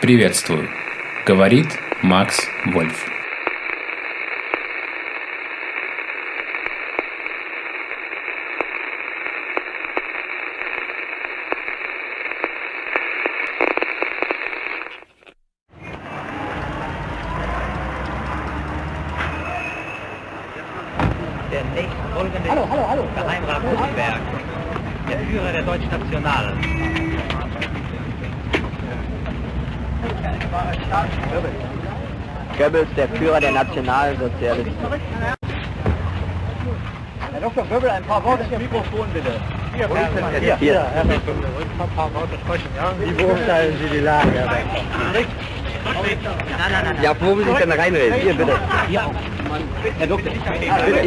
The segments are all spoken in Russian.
Приветствую. Говорит Макс Вольф. Der nächstfolgende Geheimrat Gutenberg, der Führer der Deutschen National. Goebbels, der Führer der Nationalsozialisten. Herr Dr. Goebbels, ein paar Worte ins Mikrofon bitte. Hier, Herr Dr. Goebbels, ein paar Worte sprechen, ja? Wie beurteilen Sie die Lage, Herr Dr. Ja, wo will ich denn reinreden? Hier, bitte. Herr Doktor,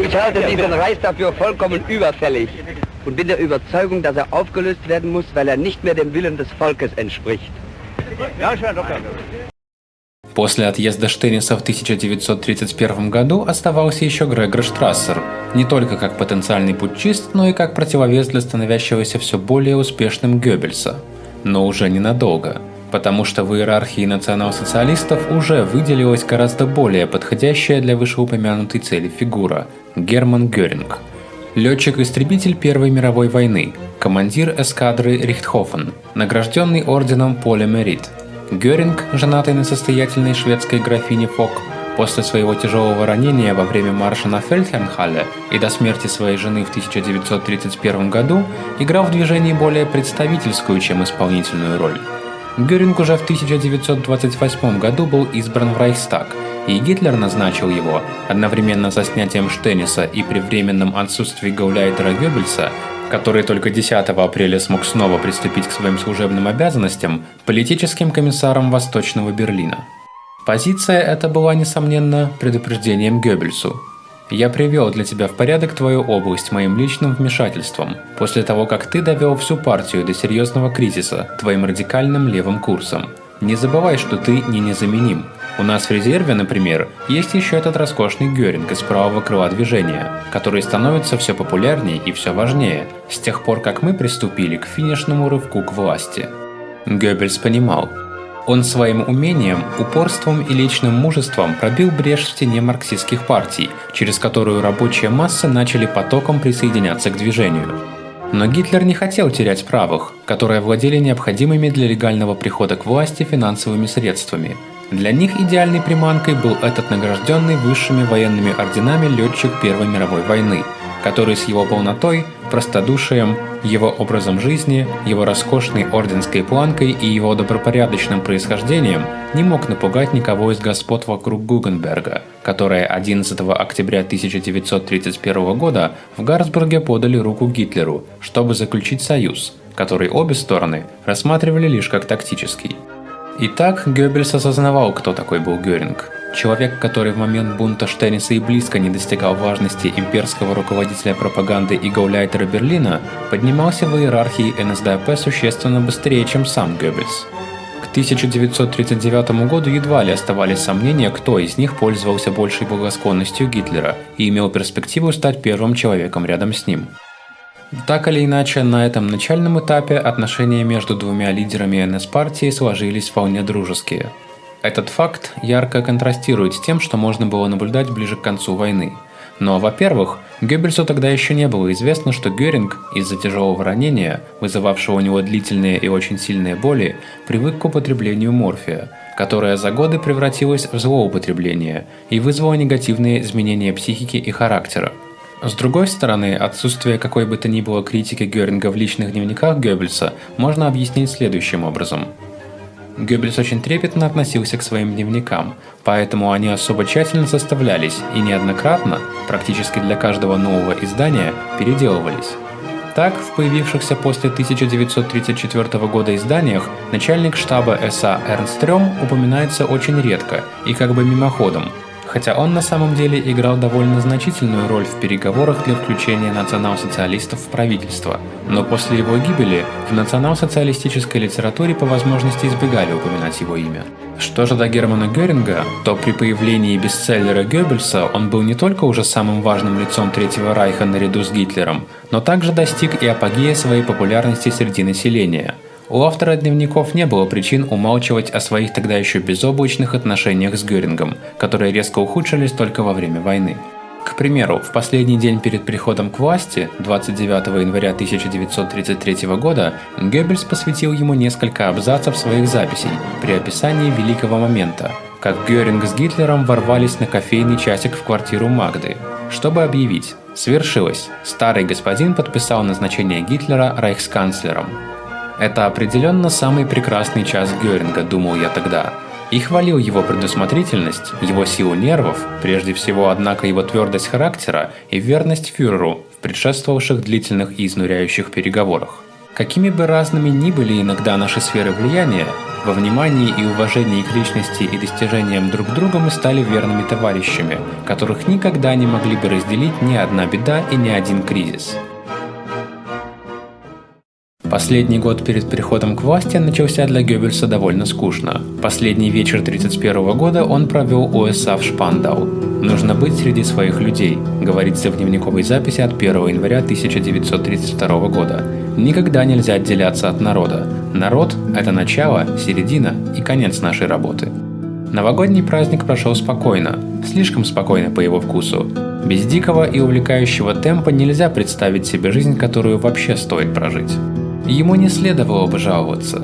Ich halte diesen Reis dafür vollkommen überfällig und bin der Überzeugung, dass er aufgelöst werden muss, weil er nicht mehr dem Willen des Volkes entspricht. Ja, Herr Doktor. После отъезда Штейниса в 1931 году оставался еще Грегор Штрассер, не только как потенциальный путчист, но и как противовес для становящегося все более успешным Геббельса. Но уже ненадолго, потому что в иерархии национал-социалистов уже выделилась гораздо более подходящая для вышеупомянутой цели фигура – Герман Геринг. Летчик-истребитель Первой мировой войны, командир эскадры Рихтхофен, награжденный орденом Поля Мерит. Геринг, женатый на состоятельной шведской графине Фок, после своего тяжелого ранения во время марша на Фельдхернхалле и до смерти своей жены в 1931 году, играл в движении более представительскую, чем исполнительную роль. Геринг уже в 1928 году был избран в Рейхстаг, и Гитлер назначил его, одновременно со снятием Штейниса и при временном отсутствии гауляйтера Геббельса, который только 10 апреля смог снова приступить к своим служебным обязанностям, политическим комиссаром Восточного Берлина. Позиция эта была, несомненно, предупреждением Геббельсу. «Я привел для тебя в порядок твою область моим личным вмешательством, после того, как ты довел всю партию до серьезного кризиса твоим радикальным левым курсом. Не забывай, что ты не незаменим. У нас в резерве, например, есть еще этот роскошный Геринг из правого крыла движения, который становится все популярнее и все важнее, с тех пор, как мы приступили к финишному рывку к власти». Геббельс понимал. Он своим умением, упорством и личным мужеством пробил брешь в стене марксистских партий, через которую рабочие массы начали потоком присоединяться к движению. Но Гитлер не хотел терять правых, которые владели необходимыми для легального прихода к власти финансовыми средствами. Для них идеальной приманкой был этот награжденный высшими военными орденами летчик Первой мировой войны, который с его полнотой, простодушием, его образом жизни, его роскошной орденской планкой и его добропорядочным происхождением не мог напугать никого из господ вокруг Гугенберга, которые 11 октября 1931 года в Гарсбурге подали руку Гитлеру, чтобы заключить союз, который обе стороны рассматривали лишь как тактический. Итак, Геббельс осознавал, кто такой был Геринг. Человек, который в момент бунта Штейниса и близко не достигал важности имперского руководителя пропаганды и гауляйтера Берлина, поднимался в иерархии НСДАП существенно быстрее, чем сам Геббельс. К 1939 году едва ли оставались сомнения, кто из них пользовался большей благосклонностью Гитлера и имел перспективу стать первым человеком рядом с ним. Так или иначе, на этом начальном этапе отношения между двумя лидерами НС-партии сложились вполне дружеские. Этот факт ярко контрастирует с тем, что можно было наблюдать ближе к концу войны. Но, во-первых, Геббельсу тогда еще не было известно, что Геринг из-за тяжелого ранения, вызывавшего у него длительные и очень сильные боли, привык к употреблению морфия, которое за годы превратилось в злоупотребление и вызвало негативные изменения психики и характера. С другой стороны, отсутствие какой бы то ни было критики Геринга в личных дневниках Геббельса можно объяснить следующим образом. Геббельс очень трепетно относился к своим дневникам, поэтому они особо тщательно составлялись и неоднократно, практически для каждого нового издания, переделывались. Так, в появившихся после 1934 года изданиях начальник штаба СА Эрнст Рём упоминается очень редко и как бы мимоходом, хотя он на самом деле играл довольно значительную роль в переговорах для включения национал-социалистов в правительство, но после его гибели в национал-социалистической литературе по возможности избегали упоминать его имя. Что же до Германа Геринга, то при появлении бестселлера Геббельса он был не только уже самым важным лицом Третьего Райха наряду с Гитлером, но также достиг и апогея своей популярности среди населения. У автора дневников не было причин умалчивать о своих тогда еще безоблачных отношениях с Гёрингом, которые резко ухудшились только во время войны. К примеру, в последний день перед приходом к власти, 29 января 1933 года, Геббельс посвятил ему несколько абзацев своих записей при описании великого момента, как Гёринг с Гитлером ворвались на кофейный часик в квартиру Магды, чтобы объявить: «Свершилось! Старый господин подписал назначение Гитлера рейхсканцлером». Это определенно самый прекрасный час Гёринга, думал я тогда, и хвалил его предусмотрительность, его силу нервов, прежде всего, однако, его твердость характера и верность фюреру в предшествовавших длительных и изнуряющих переговорах. Какими бы разными ни были иногда наши сферы влияния, во внимании и уважении к личности и достижениям друг друга мы стали верными товарищами, которых никогда не могли бы разделить ни одна беда и ни один кризис. Последний год перед приходом к власти начался для Геббельса довольно скучно. Последний вечер 1931 года он провел у ОСА в Шпандау. «Нужно быть среди своих людей», говорится в дневниковой записи от 1 января 1932 года. «Никогда нельзя отделяться от народа. Народ – это начало, середина и конец нашей работы». Новогодний праздник прошел спокойно, слишком спокойно по его вкусу. Без дикого и увлекающего темпа нельзя представить себе жизнь, которую вообще стоит прожить. Ему не следовало бы жаловаться.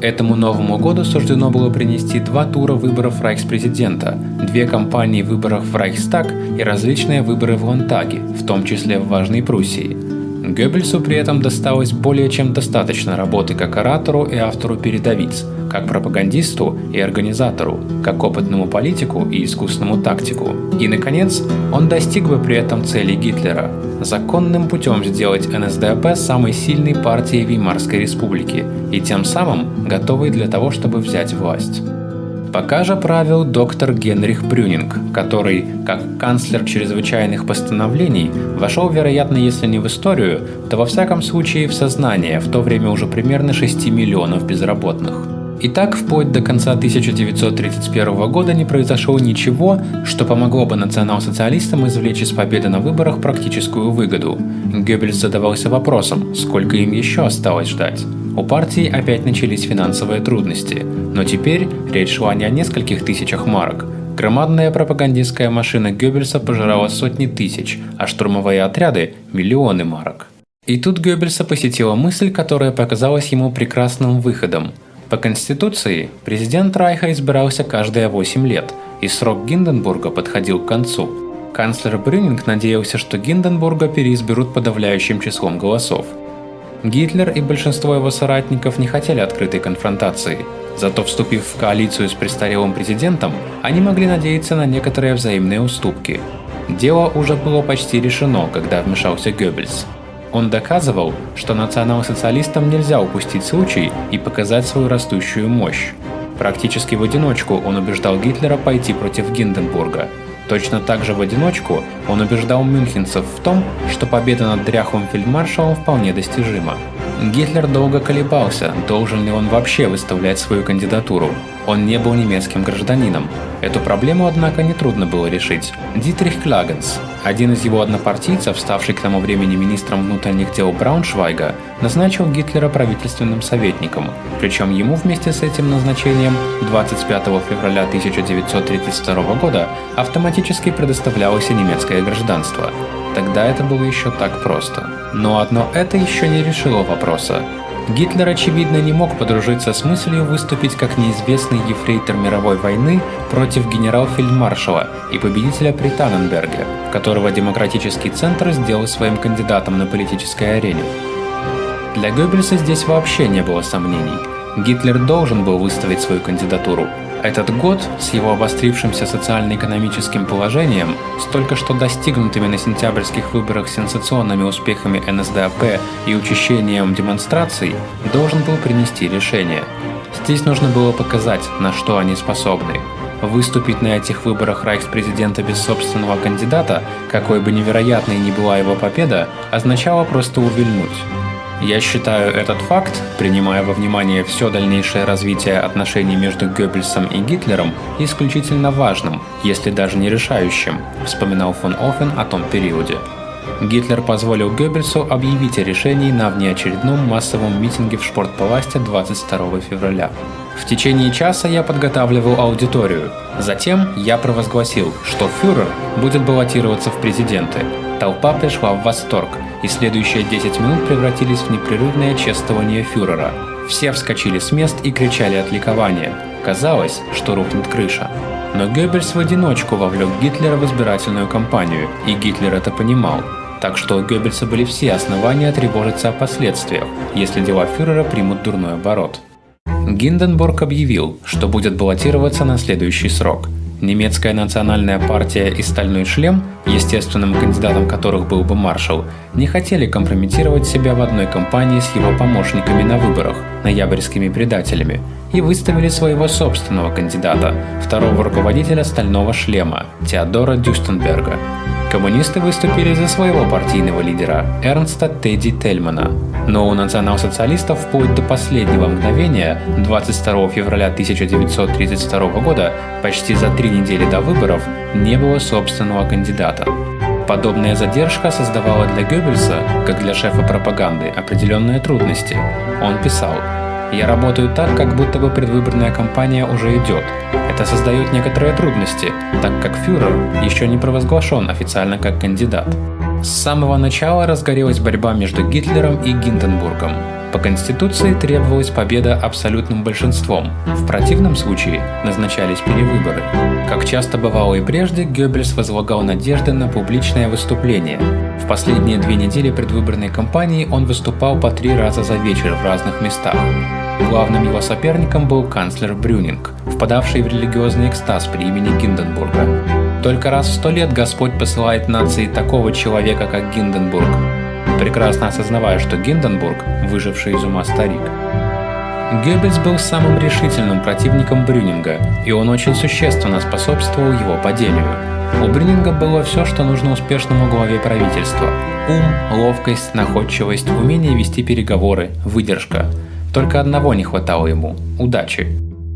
Этому Новому году суждено было принести 2 тура выборов рейхспрезидента, 2 кампании выборов в Рейхстаг и различные выборы в Ландтаге, в том числе в Важной Пруссии. Геббельсу при этом досталось более чем достаточно работы как оратору и автору передовиц, как пропагандисту и организатору, как опытному политику и искусному тактику. И, наконец, он достиг бы при этом цели Гитлера – законным путем сделать НСДАП самой сильной партией Веймарской республики и тем самым готовой для того, чтобы взять власть. Пока же правил доктор Генрих Брюнинг, который, как канцлер чрезвычайных постановлений, вошел, вероятно, если не в историю, то во всяком случае в сознание в то время уже примерно 6 миллионов безработных. И так вплоть до конца 1931 года не произошло ничего, что помогло бы национал-социалистам извлечь из победы на выборах практическую выгоду. Геббельс задавался вопросом, сколько им еще осталось ждать. У партии опять начались финансовые трудности, но теперь речь шла не о нескольких тысячах марок. Громадная пропагандистская машина Геббельса пожирала сотни тысяч, а штурмовые отряды – миллионы марок. И тут Геббельса посетила мысль, которая показалась ему прекрасным выходом. По Конституции президент Рейха избирался каждые 8 лет, и срок Гинденбурга подходил к концу. Канцлер Брюнинг надеялся, что Гинденбурга переизберут подавляющим числом голосов. Гитлер и большинство его соратников не хотели открытой конфронтации, зато, вступив в коалицию с престарелым президентом, они могли надеяться на некоторые взаимные уступки. Дело уже было почти решено, когда вмешался Геббельс. Он доказывал, что национал-социалистам нельзя упустить случай и показать свою растущую мощь. Практически в одиночку он убеждал Гитлера пойти против Гинденбурга. Точно так же в одиночку он убеждал мюнхенцев в том, что победа над дряхлым фельдмаршалом вполне достижима. Гитлер долго колебался, должен ли он вообще выставлять свою кандидатуру. Он не был немецким гражданином. Эту проблему, однако, нетрудно было решить. Дитрих Клагенс, один из его однопартийцев, ставший к тому времени министром внутренних дел Брауншвайга, назначил Гитлера правительственным советником, причем ему вместе с этим назначением 25 февраля 1932 года автоматически предоставлялось и немецкое гражданство. Тогда это было еще так просто. Но одно это еще не решило вопроса. Гитлер, очевидно, не мог подружиться с мыслью выступить как неизвестный ефрейтор мировой войны против генерал-фельдмаршала и победителя при Танненберге, которого демократический центр сделал своим кандидатом на политической арене. Для Геббельса здесь вообще не было сомнений. Гитлер должен был выставить свою кандидатуру. Этот год с его обострившимся социально-экономическим положением, с только что достигнутыми на сентябрьских выборах сенсационными успехами НСДАП и учащением демонстраций, должен был принести решение. Здесь нужно было показать, на что они способны. Выступить на этих выборах рейхспрезидента без собственного кандидата, какой бы невероятной ни была его победа, означало просто увильнуть. Я считаю этот факт, принимая во внимание все дальнейшее развитие отношений между Геббельсом и Гитлером, исключительно важным, если даже не решающим, вспоминал фон Оффен о том периоде. Гитлер позволил Геббельсу объявить о решении на внеочередном массовом митинге в Шпортпаласте 22 февраля. В течение часа я подготавливал аудиторию. Затем я провозгласил, что фюрер будет баллотироваться в президенты. Толпа пришла в восторг, и следующие 10 минут превратились в непрерывное чествование фюрера. Все вскочили с мест и кричали от ликования. Казалось, что рухнет крыша. Но Геббельс в одиночку вовлек Гитлера в избирательную кампанию, и Гитлер это понимал. Так что у Геббельса были все основания тревожиться о последствиях, если дела фюрера примут дурной оборот. Гинденбург объявил, что будет баллотироваться на следующий срок. Немецкая национальная партия и Стальной шлем, естественным кандидатом которых был бы маршал, не хотели компрометировать себя в одной кампании с его помощниками на выборах, ноябрьскими предателями, и выставили своего собственного кандидата, второго руководителя Стального шлема, Теодора Дюстенберга. Коммунисты выступили за своего партийного лидера, Эрнста Тедди Тельмана. Но у национал-социалистов вплоть до последнего мгновения, 22 февраля 1932 года, почти за 3 недели до выборов, не было собственного кандидата. Подобная задержка создавала для Геббельса, как для шефа пропаганды, определенные трудности. Он писал: «Я работаю так, как будто бы предвыборная кампания уже идет. Это создает некоторые трудности, так как фюрер еще не провозглашен официально как кандидат». С самого начала разгорелась борьба между Гитлером и Гинденбургом. По Конституции требовалась победа абсолютным большинством, в противном случае назначались перевыборы. Как часто бывало и прежде, Геббельс возлагал надежды на публичное выступление. В последние 2 недели предвыборной кампании он выступал по 3 раза за вечер в разных местах. Главным его соперником был канцлер Брюнинг, впадавший в религиозный экстаз при имени Гинденбурга. Только раз в 100 лет Господь посылает нации такого человека, как Гинденбург, прекрасно осознавая, что Гинденбург – выживший из ума старик. Геббельс был самым решительным противником Брюнинга, и он очень существенно способствовал его падению. У Брюнинга было все, что нужно успешному главе правительства – ум, ловкость, находчивость, умение вести переговоры, выдержка. Только одного не хватало ему – удачи.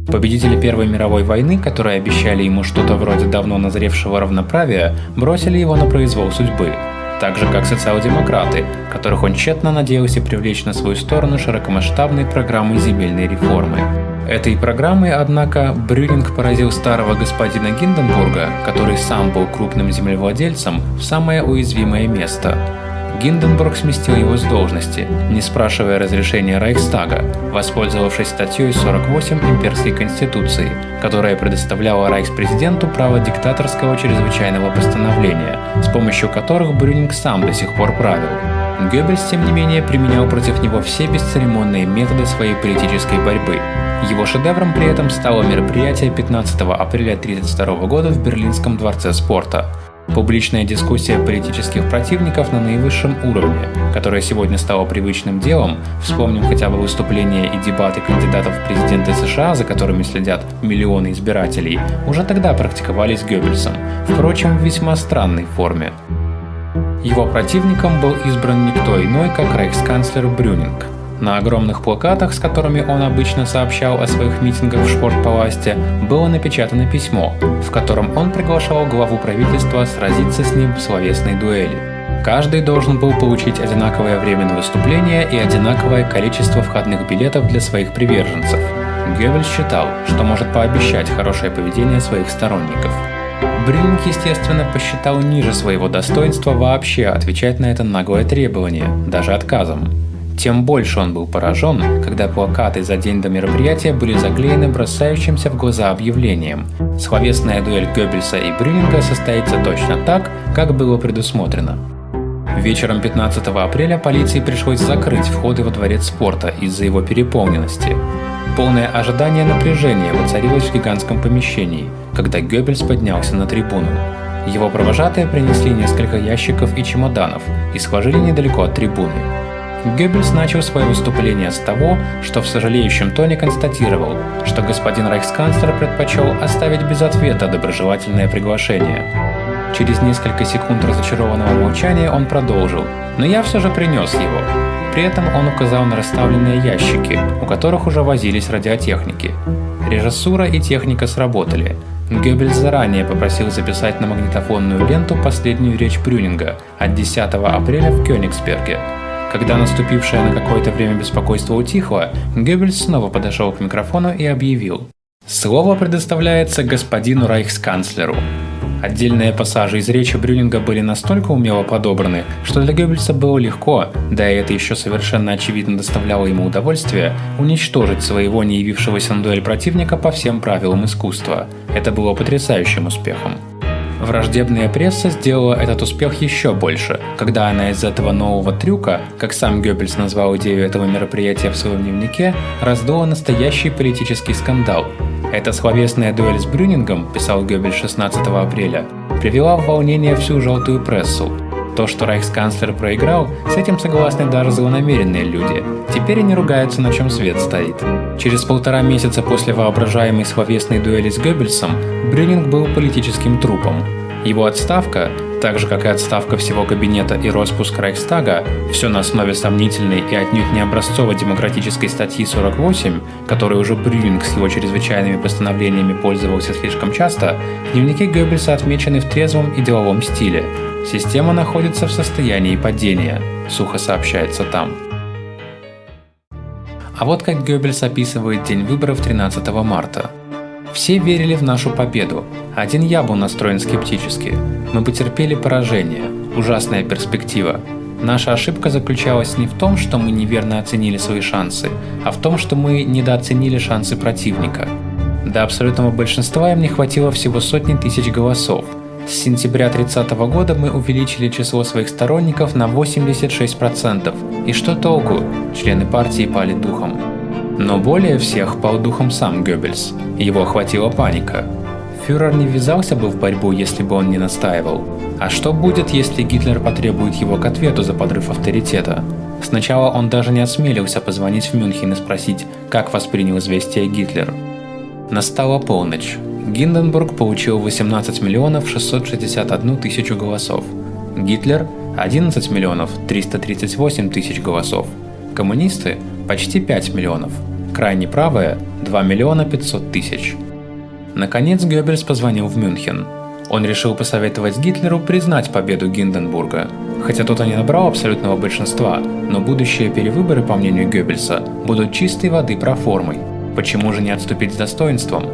Победители Первой мировой войны, которые обещали ему что-то вроде давно назревшего равноправия, бросили его на произвол судьбы. Так же, как социал-демократы, которых он тщетно надеялся привлечь на свою сторону широкомасштабной программой земельной реформы. Этой программой, однако, Брюнинг поразил старого господина Гинденбурга, который сам был крупным землевладельцем, в самое уязвимое место. Гинденбург сместил его с должности, не спрашивая разрешения Рейхстага, воспользовавшись статьей 48 Имперской Конституции, которая предоставляла рейхспрезиденту право диктаторского чрезвычайного постановления, с помощью которых Брюнинг сам до сих пор правил. Геббельс, тем не менее, применял против него все бесцеремонные методы своей политической борьбы. Его шедевром при этом стало мероприятие 15 апреля 1932 года в Берлинском дворце спорта. Публичная дискуссия политических противников на наивысшем уровне, которая сегодня стала привычным делом, вспомним хотя бы выступления и дебаты кандидатов в президенты США, за которыми следят миллионы избирателей, уже тогда практиковались Геббельсом, впрочем, в весьма странной форме. Его противником был избран никто иной, как рейхсканцлер Брюнинг. На огромных плакатах, с которыми он обычно сообщал о своих митингах в Шпортпаласте, было напечатано письмо, в котором он приглашал главу правительства сразиться с ним в словесной дуэли. Каждый должен был получить одинаковое время на выступление и одинаковое количество входных билетов для своих приверженцев. Геббельс считал, что может пообещать хорошее поведение своих сторонников. Брюнинг, естественно, посчитал ниже своего достоинства вообще отвечать на это наглое требование, даже отказом. Тем больше он был поражен, когда плакаты за день до мероприятия были заклеены бросающимся в глаза объявлением: «Словесная дуэль Геббельса и Брюнинга состоится точно так, как было предусмотрено». Вечером 15 апреля полиции пришлось закрыть входы во дворец спорта из-за его переполненности. Полное ожидание напряжения воцарилось в гигантском помещении, когда Геббельс поднялся на трибуну. Его провожатые принесли несколько ящиков и чемоданов и сложили недалеко от трибуны. Геббельс начал свое выступление с того, что в сожалеющем тоне констатировал, что господин рейхсканцлер предпочел оставить без ответа доброжелательное приглашение. Через несколько секунд разочарованного молчания он продолжил: «Но я все же принес его». При этом он указал на расставленные ящики, у которых уже возились радиотехники. Режиссура и техника сработали. Геббельс заранее попросил записать на магнитофонную ленту последнюю речь Брюнинга от 10 апреля в Кёнигсберге. Когда наступившее на какое-то время беспокойство утихло, Геббельс снова подошел к микрофону и объявил: «Слово предоставляется господину рейхсканцлеру». Отдельные пассажи из речи Брюнинга были настолько умело подобраны, что для Геббельса было легко, да и это еще совершенно очевидно доставляло ему удовольствие, уничтожить своего не явившегося на дуэль противника по всем правилам искусства. Это было потрясающим успехом. Враждебная пресса сделала этот успех еще больше, когда она из этого нового трюка, как сам Геббельс назвал идею этого мероприятия в своем дневнике, раздула настоящий политический скандал. Эта словесная дуэль с Брюнингом, писал Геббельс 16 апреля, привела в волнение всю желтую прессу. То, что рейхсканцлер проиграл, с этим согласны даже злонамеренные люди. Теперь они ругаются, на чем свет стоит. Через 1,5 месяца после воображаемой словесной дуэли с Геббельсом Брюнинг был политическим трупом. Его отставка, так же как и отставка всего кабинета и распуск Рейхстага, все на основе сомнительной и отнюдь не образцово-демократической статьи 48, которой уже Брюнинг с его чрезвычайными постановлениями пользовался слишком часто, в дневнике Геббельса отмечены в трезвом и деловом стиле. «Система находится в состоянии падения», сухо сообщается там. А вот как Геббельс описывает день выборов 13 марта. «Все верили в нашу победу. Один я был настроен скептически. Мы потерпели поражение. Ужасная перспектива. Наша ошибка заключалась не в том, что мы неверно оценили свои шансы, а в том, что мы недооценили шансы противника. До абсолютного большинства им не хватило всего сотни тысяч голосов. С сентября 30 года мы увеличили число своих сторонников на 86%. И что толку? Члены партии пали духом». Но более всех пал духом сам Геббельс. Его охватила паника. Фюрер не ввязался бы в борьбу, если бы он не настаивал. А что будет, если Гитлер потребует его к ответу за подрыв авторитета? Сначала он даже не осмелился позвонить в Мюнхен и спросить, как воспринял известие Гитлер. Настала полночь. Гинденбург получил 18 миллионов 661 тысячу голосов. Гитлер – 11 миллионов 338 тысяч голосов. Коммунисты – почти 5 миллионов. Крайне правые – 2 миллиона 500 тысяч. Наконец Геббельс позвонил в Мюнхен. Он решил посоветовать Гитлеру признать победу Гинденбурга. Хотя тот и не набрал абсолютного большинства, но будущие перевыборы, по мнению Геббельса, будут чистой воды проформой. Почему же не отступить с достоинством?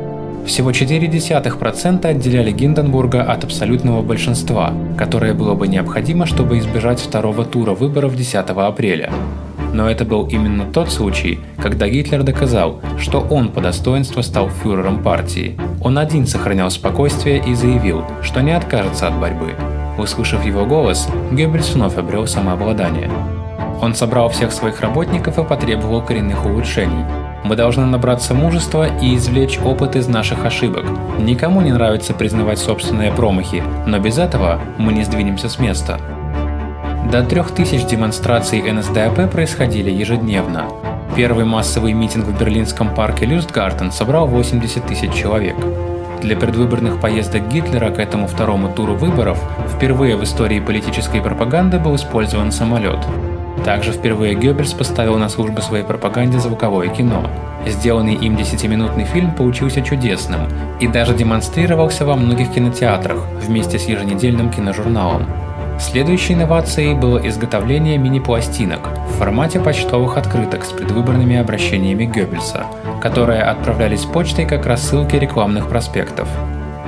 Всего 0,4% отделяли Гинденбурга от абсолютного большинства, которое было бы необходимо, чтобы избежать второго тура выборов 10 апреля. Но это был именно тот случай, когда Гитлер доказал, что он по достоинству стал фюрером партии. Он один сохранял спокойствие и заявил, что не откажется от борьбы. Услышав его голос, Геббельс вновь обрел самообладание. Он собрал всех своих работников и потребовал коренных улучшений. Мы должны набраться мужества и извлечь опыт из наших ошибок. Никому не нравится признавать собственные промахи, но без этого мы не сдвинемся с места. До 3000 демонстраций НСДАП происходили ежедневно. Первый массовый митинг в берлинском парке Люстгартен собрал 80 тысяч человек. Для предвыборных поездок Гитлера к этому второму туру выборов впервые в истории политической пропаганды был использован самолет. Также впервые Геббельс поставил на службу своей пропаганде звуковое кино. Сделанный им 10-минутный фильм получился чудесным и даже демонстрировался во многих кинотеатрах вместе с еженедельным киножурналом. Следующей инновацией было изготовление мини-пластинок в формате почтовых открыток с предвыборными обращениями Геббельса, которые отправлялись почтой как рассылки рекламных проспектов.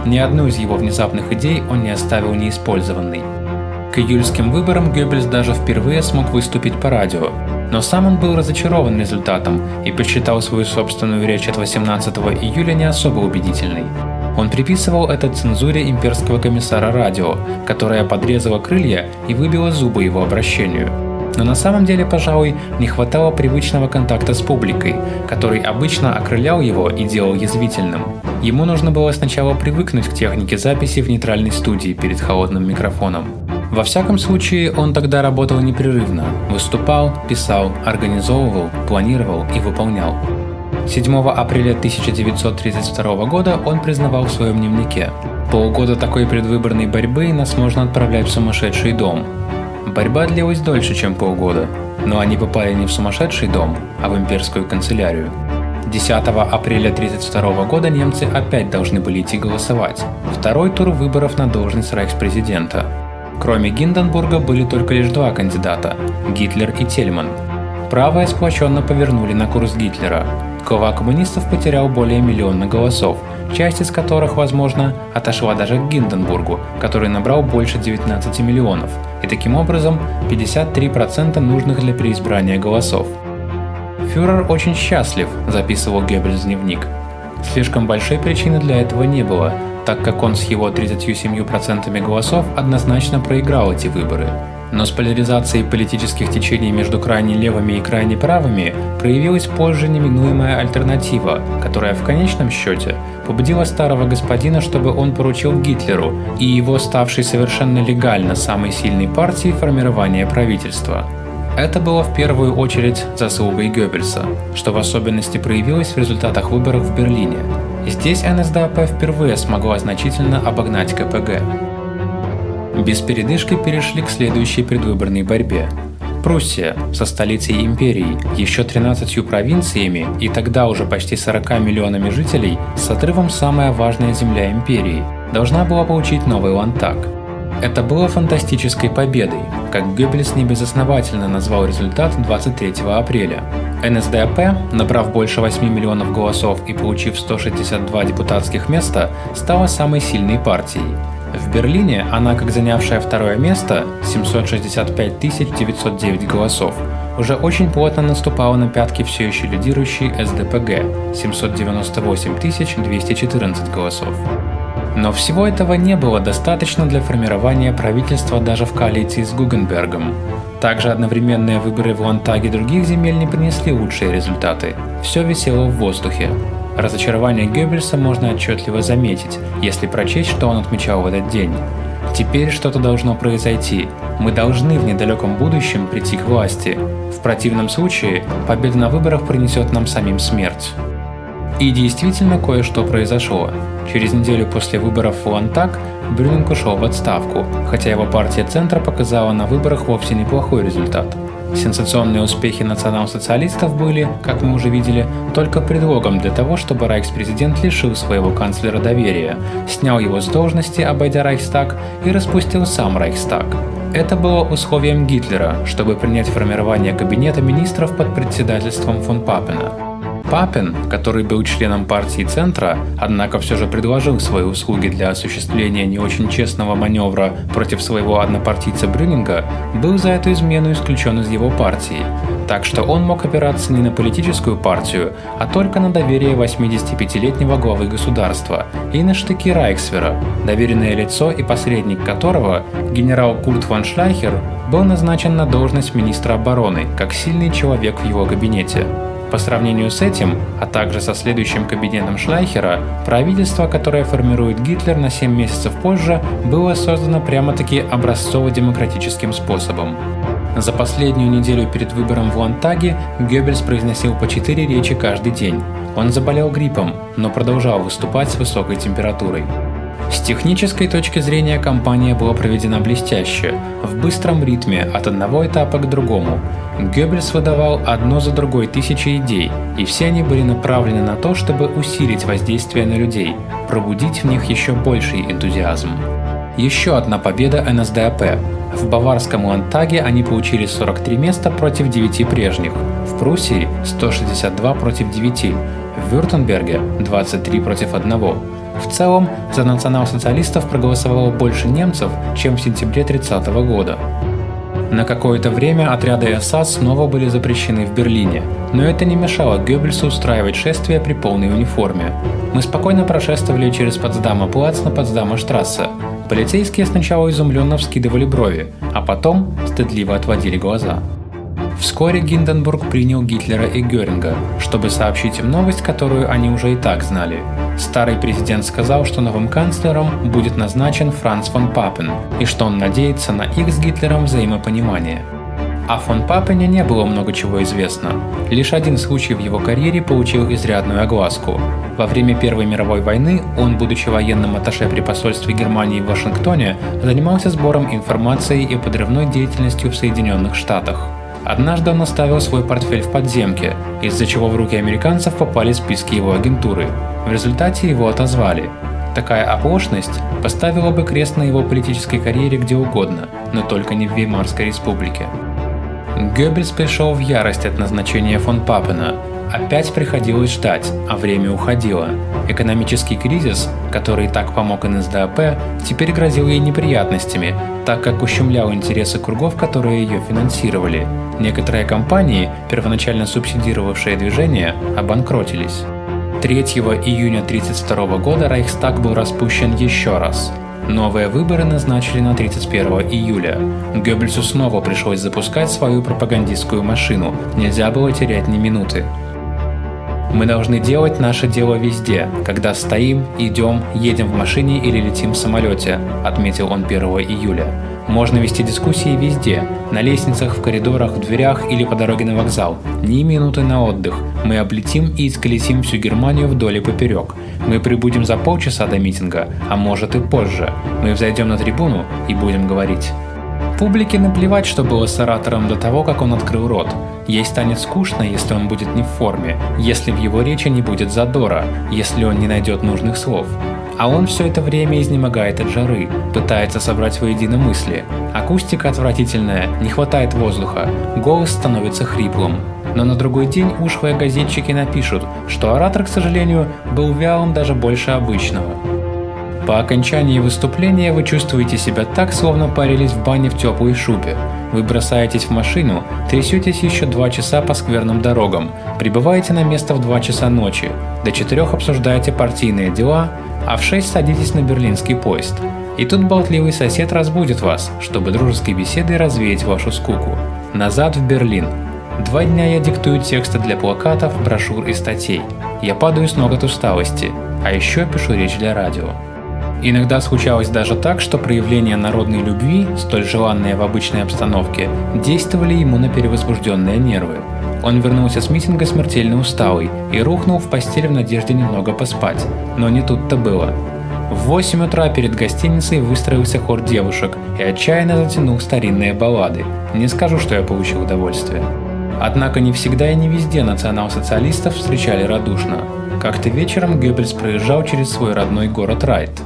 Ни одну из его внезапных идей он не оставил неиспользованной. К июльским выборам Геббельс даже впервые смог выступить по радио, но сам он был разочарован результатом и посчитал свою собственную речь от 18 июля не особо убедительной. Он приписывал это цензуре имперского комиссара радио, которая подрезала крылья и выбила зубы его обращению. Но на самом деле, пожалуй, не хватало привычного контакта с публикой, который обычно окрылял его и делал язвительным. Ему нужно было сначала привыкнуть к технике записи в нейтральной студии перед холодным микрофоном. Во всяком случае, он тогда работал непрерывно, выступал, писал, организовывал, планировал и выполнял. 7 апреля 1932 года он признавал в своем дневнике: «Полгода такой предвыборной борьбы нас можно отправлять в сумасшедший дом». Борьба длилась дольше, чем полгода, но они попали не в сумасшедший дом, а в имперскую канцелярию. 10 апреля 1932 года немцы опять должны были идти голосовать. Второй тур выборов на должность рейхспрезидента. Кроме Гинденбурга были только лишь два кандидата – Гитлер и Тельман. Правые сплоченно повернули на курс Гитлера. Глава коммунистов потерял более миллиона голосов, часть из которых, возможно, отошла даже к Гинденбургу, который набрал больше 19 миллионов, и таким образом 53% нужных для переизбрания голосов. «Фюрер очень счастлив», – записывал Геббельс в дневник. Слишком большой причины для этого не было, так как он с его 37% голосов однозначно проиграл эти выборы. Но с поляризацией политических течений между крайне левыми и крайне правыми проявилась позже неминуемая альтернатива, которая в конечном счете побудила старого господина, чтобы он поручил Гитлеру и его ставшей совершенно легально самой сильной партии формирование правительства. Это было в первую очередь заслугой Геббельса, что в особенности проявилось в результатах выборов в Берлине. Здесь НСДАП впервые смогла значительно обогнать КПГ. Без передышки перешли к следующей предвыборной борьбе. Пруссия, со столицей империи, еще 13 провинциями и тогда уже почти 40 миллионами жителей, с отрывом самая важная земля империи, должна была получить новый ландтаг. Это было фантастической победой, как Геббельс небезосновательно назвал результат 23 апреля. НСДАП, набрав больше 8 миллионов голосов и получив 162 депутатских места, стала самой сильной партией. В Берлине она, как занявшая второе место, 765 909 голосов, уже очень плотно наступала на пятки все еще лидирующей СДПГ, 798 214 голосов. Но всего этого не было достаточно для формирования правительства даже в коалиции с Гугенбергом. Также одновременные выборы в Ландтаге других земель не принесли лучшие результаты. Все висело в воздухе. Разочарование Геббельса можно отчетливо заметить, если прочесть, что он отмечал в этот день. Теперь что-то должно произойти. Мы должны в недалеком будущем прийти к власти. В противном случае победа на выборах принесет нам самим смерть. И действительно кое-что произошло. Через неделю после выборов в Ландтаг Брюнинг ушел в отставку, хотя его партия Центра показала на выборах вовсе неплохой результат. Сенсационные успехи национал-социалистов были, как мы уже видели, только предлогом для того, чтобы рейхспрезидент лишил своего канцлера доверия, снял его с должности, обойдя Рейхстаг, и распустил сам Рейхстаг. Это было условием Гитлера, чтобы принять формирование кабинета министров под председательством фон Папена. Папен, который был членом партии Центра, однако все же предложил свои услуги для осуществления не очень честного маневра против своего однопартийца Брюнинга, был за эту измену исключен из его партии, так что он мог опираться не на политическую партию, а только на доверие 85-летнего главы государства и на штыки Райхсвера, доверенное лицо и посредник которого, генерал Курт фон Шлайхер, был назначен на должность министра обороны, как сильный человек в его кабинете. По сравнению с этим, а также со следующим кабинетом Шлайхера, правительство, которое формирует Гитлер на 7 месяцев позже, было создано прямо-таки образцово-демократическим способом. За последнюю неделю перед выбором в Ландтаге Геббельс произносил по 4 речи каждый день. Он заболел гриппом, но продолжал выступать с высокой температурой. С технической точки зрения кампания была проведена блестяще, в быстром ритме от одного этапа к другому. Геббельс выдавал одно за другой тысячи идей, и все они были направлены на то, чтобы усилить воздействие на людей, пробудить в них еще больший энтузиазм. Еще одна победа НСДАП. В Баварском Ландтаге они получили 43 места против 9 прежних, в Пруссии 162 против 9, в Вюртемберге 23 против 1. В целом, за национал-социалистов проголосовало больше немцев, чем в сентябре 30 года. На какое-то время отряды СС снова были запрещены в Берлине, но это не мешало Геббельсу устраивать шествия при полной униформе. Мы спокойно прошествовали через Потсдама-плац на Потсдама-штрассе. Полицейские сначала изумленно вскидывали брови, а потом стыдливо отводили глаза. Вскоре Гинденбург принял Гитлера и Геринга, чтобы сообщить им новость, которую они уже и так знали. Старый президент сказал, что новым канцлером будет назначен Франц фон Папен, и что он надеется на их с Гитлером взаимопонимание. О фон Папене не было много чего известно. Лишь один случай в его карьере получил изрядную огласку. Во время Первой мировой войны он, будучи военным атташе при посольстве Германии в Вашингтоне, занимался сбором информации и подрывной деятельностью в Соединенных Штатах. Однажды он оставил свой портфель в подземке, из-за чего в руки американцев попали списки его агентуры. В результате его отозвали. Такая оплошность поставила бы крест на его политической карьере где угодно, но только не в Веймарской республике. Геббельс пришел в ярость от назначения фон Папена. Опять приходилось ждать, а время уходило. Экономический кризис, который так помог НСДАП, теперь грозил ей неприятностями, так как ущемлял интересы кругов, которые ее финансировали. Некоторые компании, первоначально субсидировавшие движение, обанкротились. 3 июня 1932 года Рейхстаг был распущен еще раз. Новые выборы назначили на 31 июля. Геббельсу снова пришлось запускать свою пропагандистскую машину, нельзя было терять ни минуты. «Мы должны делать наше дело везде, когда стоим, идем, едем в машине или летим в самолете», отметил он 1 июля. «Можно вести дискуссии везде, на лестницах, в коридорах, в дверях или по дороге на вокзал. Ни минуты на отдых. Мы облетим и исколесим всю Германию вдоль и поперек. Мы прибудем за полчаса до митинга, а может и позже. Мы взойдем на трибуну и будем говорить». Публике наплевать, что было с оратором до того, как он открыл рот. Ей станет скучно, если он будет не в форме, если в его речи не будет задора, если он не найдет нужных слов. А он все это время изнемогает от жары, пытается собрать воедино мысли. Акустика отвратительная, не хватает воздуха, голос становится хриплым. Но на другой день ушлые газетчики напишут, что оратор, к сожалению, был вялым даже больше обычного. По окончании выступления вы чувствуете себя так, словно парились в бане в теплой шубе. Вы бросаетесь в машину, трясетесь еще 2 часа по скверным дорогам, прибываете на место в 2 часа ночи, до 4 обсуждаете партийные дела, а в 6 садитесь на берлинский поезд. И тут болтливый сосед разбудит вас, чтобы дружеской беседой развеять вашу скуку. Назад в Берлин. 2 дня я диктую тексты для плакатов, брошюр и статей. Я падаю с ног от усталости, а еще пишу речь для радио. Иногда случалось даже так, что проявления народной любви, столь желанные в обычной обстановке, действовали ему на перевозбужденные нервы. Он вернулся с митинга смертельно усталый и рухнул в постель в надежде немного поспать, но не тут-то было. В 8 утра перед гостиницей выстроился хор девушек и отчаянно затянул старинные баллады. Не скажу, что я получил удовольствие. Однако не всегда и не везде национал-социалистов встречали радушно. Как-то вечером Геббельс проезжал через свой родной город Райт.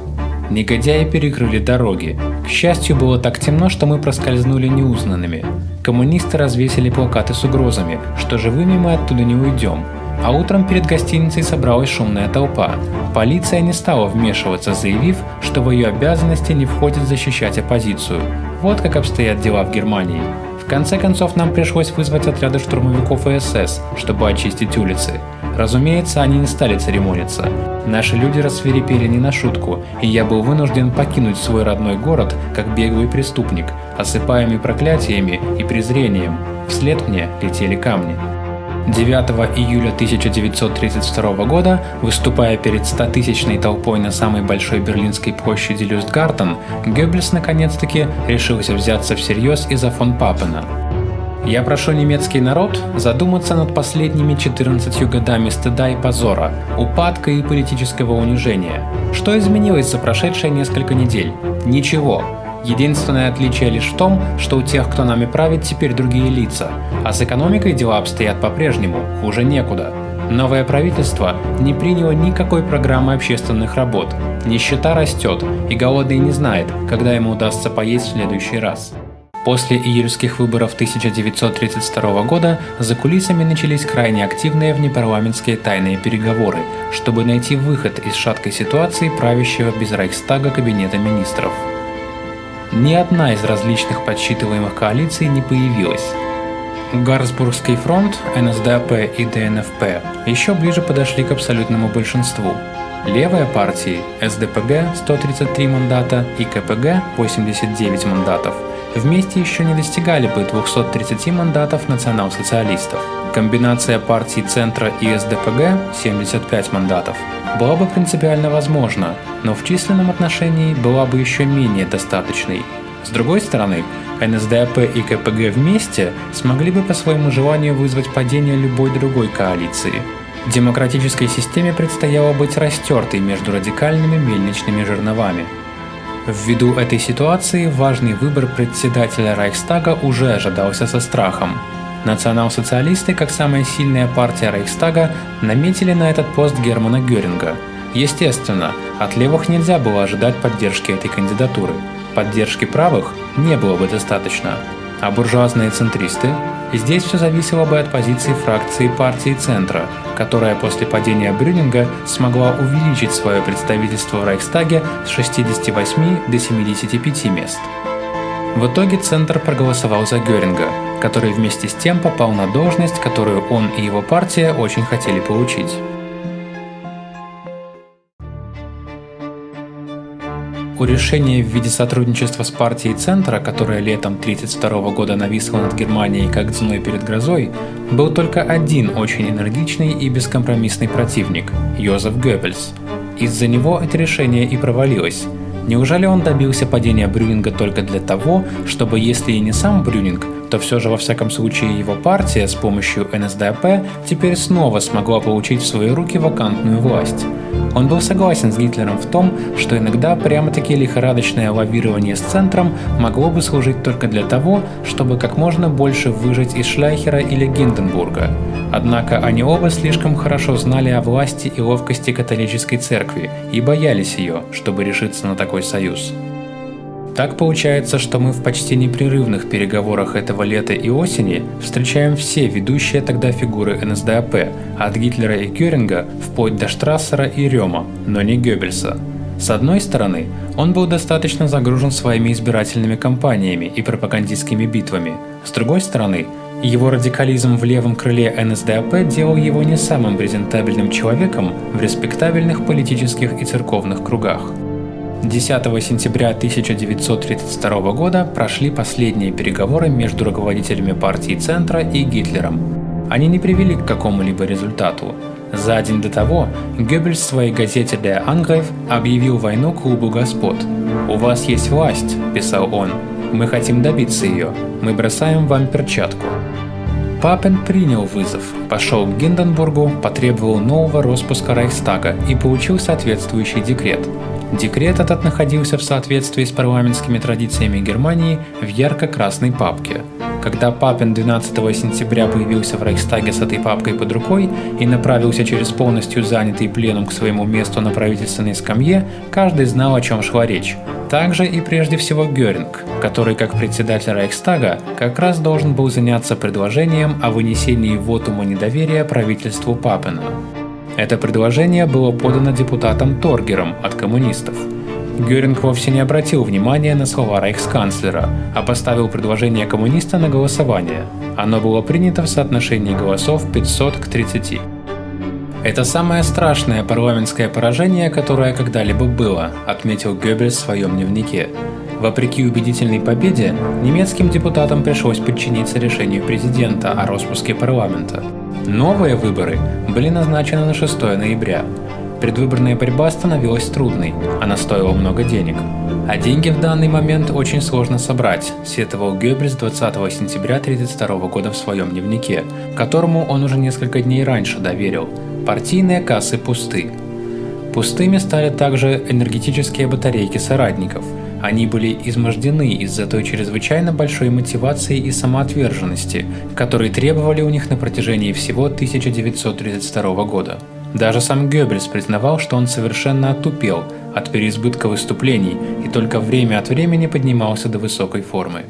Негодяи перекрыли дороги. К счастью, было так темно, что мы проскользнули неузнанными. Коммунисты развесили плакаты с угрозами, что живыми мы оттуда не уйдем. А утром перед гостиницей собралась шумная толпа. Полиция не стала вмешиваться, заявив, что в ее обязанности не входит защищать оппозицию. Вот как обстоят дела в Германии. В конце концов, нам пришлось вызвать отряды штурмовиков и СС, чтобы очистить улицы. Разумеется, они не стали церемониться. Наши люди рассвирепели не на шутку, и я был вынужден покинуть свой родной город, как беглый преступник, осыпаемый проклятиями и презрением. Вслед мне летели камни. 9 июля 1932 года, выступая перед 100-тысячной толпой на самой большой берлинской площади Люстгартен, Геббельс наконец-таки решился взяться всерьез из-за фон Папена. «Я прошу немецкий народ задуматься над последними 14 годами стыда и позора, упадка и политического унижения. Что изменилось за прошедшие несколько недель? Ничего. Единственное отличие лишь в том, что у тех, кто нами правит, теперь другие лица, а с экономикой дела обстоят по-прежнему, хуже некуда. Новое правительство не приняло никакой программы общественных работ, нищета растет, и голодный не знает, когда ему удастся поесть в следующий раз». После июльских выборов 1932 года за кулисами начались крайне активные внепарламентские тайные переговоры, чтобы найти выход из шаткой ситуации правящего без Рейхстага кабинета министров. Ни одна из различных подсчитываемых коалиций не появилась. Гарсбургский фронт, НСДАП и ДНФП еще ближе подошли к абсолютному большинству. Левые партии, СДПГ 133 мандата и КПГ 89 мандатов, вместе еще не достигали бы 230 мандатов национал-социалистов. Комбинация партий Центра и СДПГ 75 мандатов была бы принципиально возможна, но в численном отношении была бы еще менее достаточной. С другой стороны, НСДАП и КПГ вместе смогли бы по своему желанию вызвать падение любой другой коалиции. Демократической системе предстояло быть растертой между радикальными мельничными жерновами. Ввиду этой ситуации важный выбор председателя Рейхстага уже ожидался со страхом. Национал-социалисты, как самая сильная партия Рейхстага, наметили на этот пост Германа Геринга. Естественно, от левых нельзя было ожидать поддержки этой кандидатуры. Поддержки правых не было бы достаточно. А буржуазные центристы? Здесь все зависело бы от позиции фракции партии Центра, которая после падения Брюнинга смогла увеличить свое представительство в Рейхстаге с 68 до 75 мест. В итоге Центр проголосовал за Геринга, который вместе с тем попал на должность, которую он и его партия очень хотели получить. У решения в виде сотрудничества с партией Центра, которое летом 1932 года нависло над Германией как ценой перед грозой, был только один очень энергичный и бескомпромиссный противник – Йозеф Геббельс. Из-за него это решение и провалилось. Неужели он добился падения Брюнинга только для того, чтобы, если и не сам Брюнинг, то все же во всяком случае его партия с помощью НСДАП теперь снова смогла получить в свои руки вакантную власть? Он был согласен с Гитлером в том, что иногда прямо-таки лихорадочное лавирование с центром могло бы служить только для того, чтобы как можно больше выжать из Шляйхера или Гинденбурга. Однако они оба слишком хорошо знали о власти и ловкости католической церкви и боялись ее, чтобы решиться на такой союз. Так получается, что мы в почти непрерывных переговорах этого лета и осени встречаем все ведущие тогда фигуры НСДАП, от Гитлера и Геринга вплоть до Штрассера и Рёма, но не Геббельса. С одной стороны, он был достаточно загружен своими избирательными кампаниями и пропагандистскими битвами. С другой стороны, его радикализм в левом крыле НСДАП делал его не самым презентабельным человеком в респектабельных политических и церковных кругах. 10 сентября 1932 года прошли последние переговоры между руководителями партии Центра и Гитлером. Они не привели к какому-либо результату. За день до того Геббельс в своей газете Der Angriff объявил войну клубу господ. «У вас есть власть», – писал он, – «мы хотим добиться ее, мы бросаем вам перчатку». Папен принял вызов, пошел к Гинденбургу, потребовал нового распуска Рейхстага и получил соответствующий декрет. Декрет этот находился в соответствии с парламентскими традициями Германии в ярко-красной папке. Когда Папен 12 сентября появился в Рейхстаге с этой папкой под рукой и направился через полностью занятый пленум к своему месту на правительственной скамье, каждый знал, о чем шла речь. Также и прежде всего Геринг, который как председатель Рейхстага как раз должен был заняться предложением о вынесении вотума недоверия правительству Папена. Это предложение было подано депутатом Торгером от коммунистов. Геринг вовсе не обратил внимания на слова рейхсканцлера, а поставил предложение коммуниста на голосование. Оно было принято в соотношении голосов 500 к 30. «Это самое страшное парламентское поражение, которое когда-либо было», отметил Геббельс в своем дневнике. Вопреки убедительной победе, немецким депутатам пришлось подчиниться решению президента о распуске парламента. Новые выборы были назначены на 6 ноября. Предвыборная борьба становилась трудной, она стоила много денег. А деньги в данный момент очень сложно собрать, сетовал Геббельс 20 сентября 1932 года в своем дневнике, которому он уже несколько дней раньше доверил. Партийные кассы пусты. Пустыми стали также энергетические батарейки соратников. Они были измождены из-за той чрезвычайно большой мотивации и самоотверженности, которые требовали у них на протяжении всего 1932 года. Даже сам Геббельс признавал, что он совершенно отупел от переизбытка выступлений и только время от времени поднимался до высокой формы.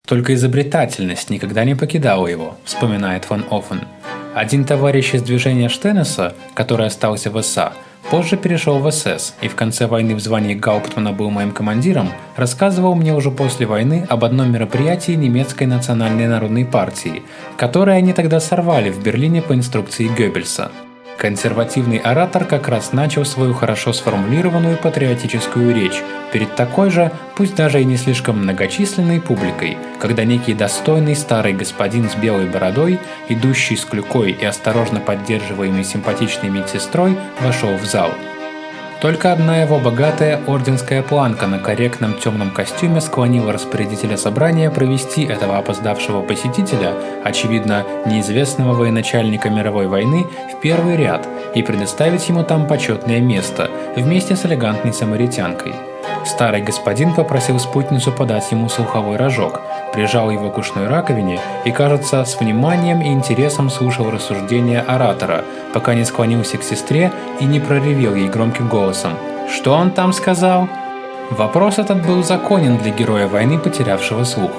Только изобретательность никогда не покидала его, вспоминает фон Оффен. Один товарищ из движения Штенеса, который остался в СА, позже перешел в СС и в конце войны в звании гауптмана был моим командиром, рассказывал мне уже после войны об одном мероприятии немецкой национальной народной партии, которое они тогда сорвали в Берлине по инструкции Геббельса. Консервативный оратор как раз начал свою хорошо сформулированную патриотическую речь перед такой же, пусть даже и не слишком многочисленной публикой, когда некий достойный старый господин с белой бородой, идущий с клюкой и осторожно поддерживаемый симпатичной медсестрой, вошел в зал. Только одна его богатая орденская планка на корректном темном костюме склонила распорядителя собрания провести этого опоздавшего посетителя, очевидно, неизвестного военачальника мировой войны, в первый ряд и предоставить ему там почетное место вместе с элегантной самаритянкой. Старый господин попросил спутницу подать ему слуховой рожок, прижал его к ушной раковине и, кажется, с вниманием и интересом слушал рассуждения оратора, пока не склонился к сестре и не проревел ей громким голосом: «Что он там сказал?» Вопрос этот был законен для героя войны, потерявшего слух.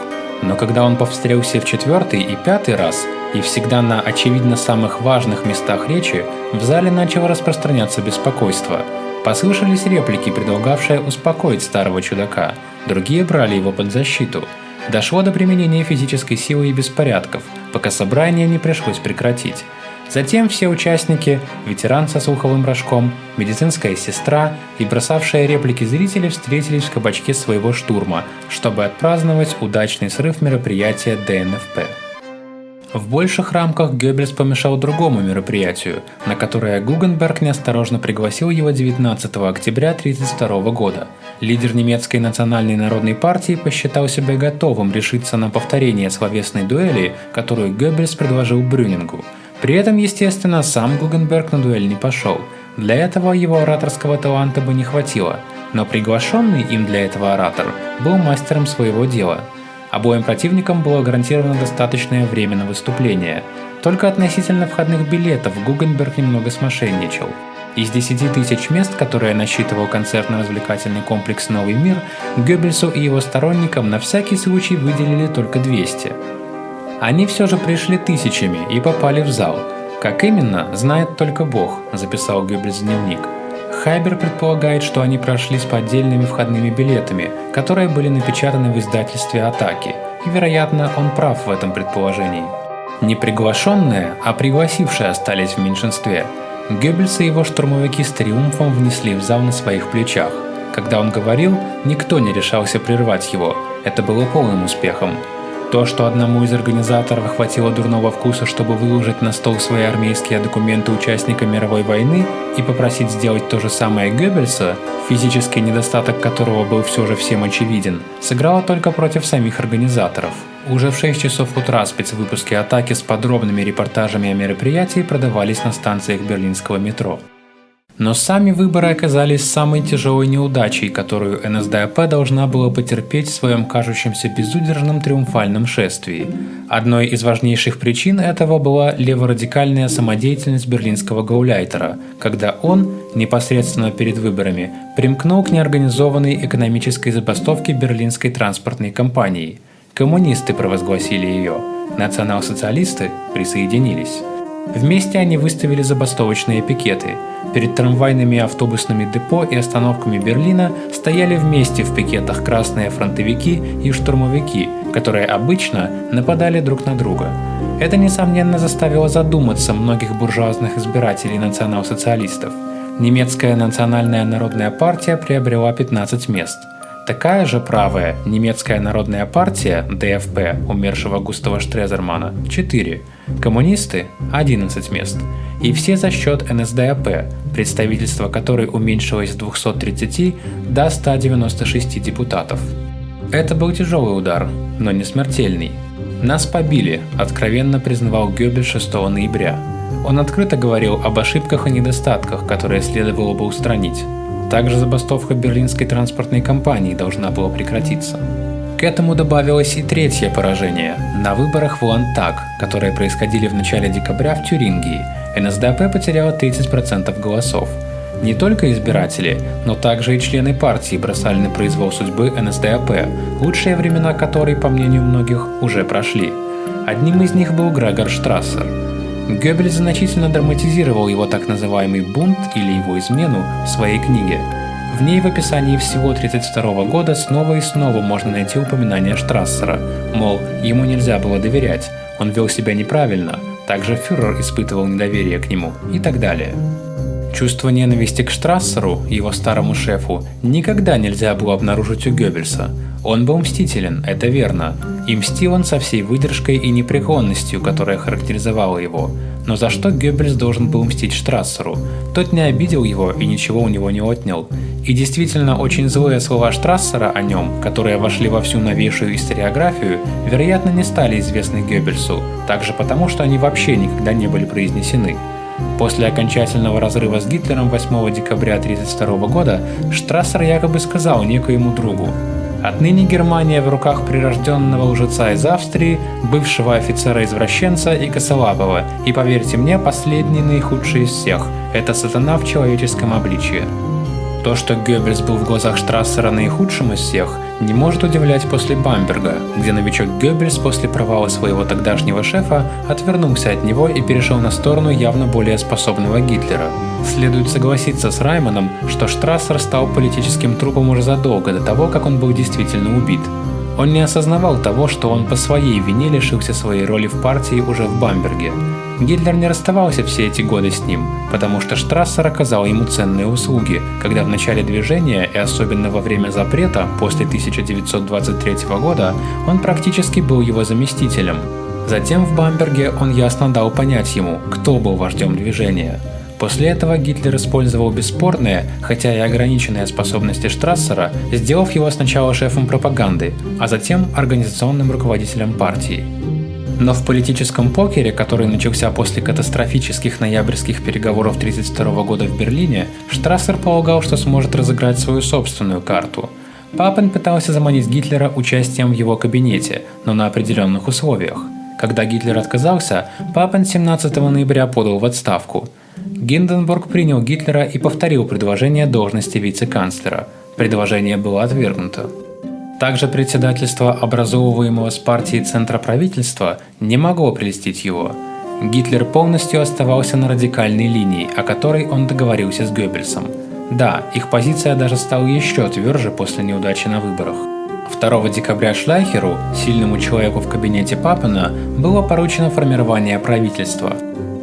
Но когда он повторился в 4-й и 5-й раз, и всегда на очевидно самых важных местах речи, в зале начало распространяться беспокойство. Послышались реплики, предлагавшие успокоить старого чудака, другие брали его под защиту. Дошло до применения физической силы и беспорядков, пока собрание не пришлось прекратить. Затем все участники, ветеран со слуховым рожком, медицинская сестра и бросавшие реплики зрители встретились в кабачке своего штурма, чтобы отпраздновать удачный срыв мероприятия ДНФП. В больших рамках Геббельс помешал другому мероприятию, на которое Гугенберг неосторожно пригласил его 19 октября 1932 года. Лидер немецкой национальной народной партии посчитал себя готовым решиться на повторение словесной дуэли, которую Геббельс предложил Брюнингу. При этом, естественно, сам Гугенберг на дуэль не пошел. Для этого его ораторского таланта бы не хватило, но приглашенный им для этого оратор был мастером своего дела. Обоим противникам было гарантировано достаточное время на выступление. Только относительно входных билетов Гугенберг немного смошенничал. Из 10 тысяч мест, которые насчитывал концертно-развлекательный комплекс «Новый мир», Геббельсу и его сторонникам на всякий случай выделили только 200. Они все же пришли тысячами и попали в зал. Как именно, знает только Бог, записал Геббельс в дневник. Хайбер предполагает, что они прошли с поддельными входными билетами, которые были напечатаны в издательстве «Атаки», и, вероятно, он прав в этом предположении. Не приглашенные, а пригласившие остались в меньшинстве. Геббельс и его штурмовики с триумфом внесли в зал на своих плечах. Когда он говорил, никто не решался прервать его, это было полным успехом. То, что одному из организаторов хватило дурного вкуса, чтобы выложить на стол свои армейские документы участника мировой войны и попросить сделать то же самое Геббельса, физический недостаток которого был все же всем очевиден, сыграло только против самих организаторов. Уже в 6 часов утра спецвыпуски «Атаки» с подробными репортажами о мероприятии продавались на станциях берлинского метро. Но сами выборы оказались самой тяжелой неудачей, которую НСДАП должна была потерпеть в своем кажущемся безудержном триумфальном шествии. Одной из важнейших причин этого была леворадикальная самодеятельность берлинского гауляйтера, когда он, непосредственно перед выборами, примкнул к неорганизованной экономической забастовке берлинской транспортной компании. Коммунисты провозгласили ее, национал-социалисты присоединились. Вместе они выставили забастовочные пикеты. Перед трамвайными и автобусными депо и остановками Берлина стояли вместе в пикетах красные фронтовики и штурмовики, которые обычно нападали друг на друга. Это, несомненно, заставило задуматься многих буржуазных избирателей национал-социалистов. Немецкая национальная народная партия приобрела 15 мест. Такая же правая немецкая народная партия ДФП умершего Густава Штрезермана 4, коммунисты 11 мест. И все за счет НСДАП, представительство которой уменьшилось с 230 до 196 депутатов. Это был тяжелый удар, но не смертельный. «Нас побили», откровенно признавал Геббельс 6 ноября. Он открыто говорил об ошибках и недостатках, которые следовало бы устранить. Также забастовка берлинской транспортной компании должна была прекратиться. К этому добавилось и третье поражение на выборах в Ландтаг, которые происходили в начале декабря в Тюрингии. НСДАП потеряла 30% голосов. Не только избиратели, но также и члены партии бросали на произвол судьбы НСДАП, лучшие времена которой, по мнению многих, уже прошли. Одним из них был Грегор Штрассер. Геббельс значительно драматизировал его так называемый бунт или его измену в своей книге. В ней в описании всего 1932 года снова и снова можно найти упоминание Штрассера, мол, ему нельзя было доверять, он вел себя неправильно, также фюрер испытывал недоверие к нему и так далее. Чувство ненависти к Штрассеру, его старому шефу, никогда нельзя было обнаружить у Геббельса. Он был мстителен, это верно, и мстил он со всей выдержкой и непреклонностью, которая характеризовала его. Но за что Геббельс должен был мстить Штрассеру? Тот не обидел его и ничего у него не отнял. И действительно, очень злые слова Штрассера о нем, которые вошли во всю новейшую историографию, вероятно, не стали известны Геббельсу, также потому, что они вообще никогда не были произнесены. После окончательного разрыва с Гитлером 8 декабря 1932 года Штрассер якобы сказал некоему другу: «Отныне Германия в руках прирожденного лжеца из Австрии, бывшего офицера-извращенца и косолапого, и поверьте мне, последний наихудший из всех – это сатана в человеческом обличье». То, что Геббельс был в глазах Штрассера наихудшим из всех, не может удивлять после Бамберга, где новичок Геббельс после провала своего тогдашнего шефа отвернулся от него и перешел на сторону явно более способного Гитлера. Следует согласиться с Райманом, что Штрассер стал политическим трупом уже задолго до того, как он был действительно убит. Он не осознавал того, что он по своей вине лишился своей роли в партии уже в Бамберге. Гитлер не расставался все эти годы с ним, потому что Штрассер оказал ему ценные услуги, когда в начале движения и особенно во время запрета после 1923 года он практически был его заместителем. Затем в Бамберге он ясно дал понять ему, кто был вождем движения. После этого Гитлер использовал бесспорные, хотя и ограниченные способности Штрассера, сделав его сначала шефом пропаганды, а затем организационным руководителем партии. Но в политическом покере, который начался после катастрофических ноябрьских переговоров 1932 года в Берлине, Штрассер полагал, что сможет разыграть свою собственную карту. Папен пытался заманить Гитлера участием в его кабинете, но на определенных условиях. Когда Гитлер отказался, Папен 17 ноября подал в отставку. Гинденбург принял Гитлера и повторил предложение должности вице-канцлера. Предложение было отвергнуто. Также председательство образовываемого с партией центра правительства не могло прельстить его. Гитлер полностью оставался на радикальной линии, о которой он договорился с Геббельсом. Да, их позиция даже стала еще тверже после неудачи на выборах. 2 декабря Шлайхеру, сильному человеку в кабинете Папена, было поручено формирование правительства.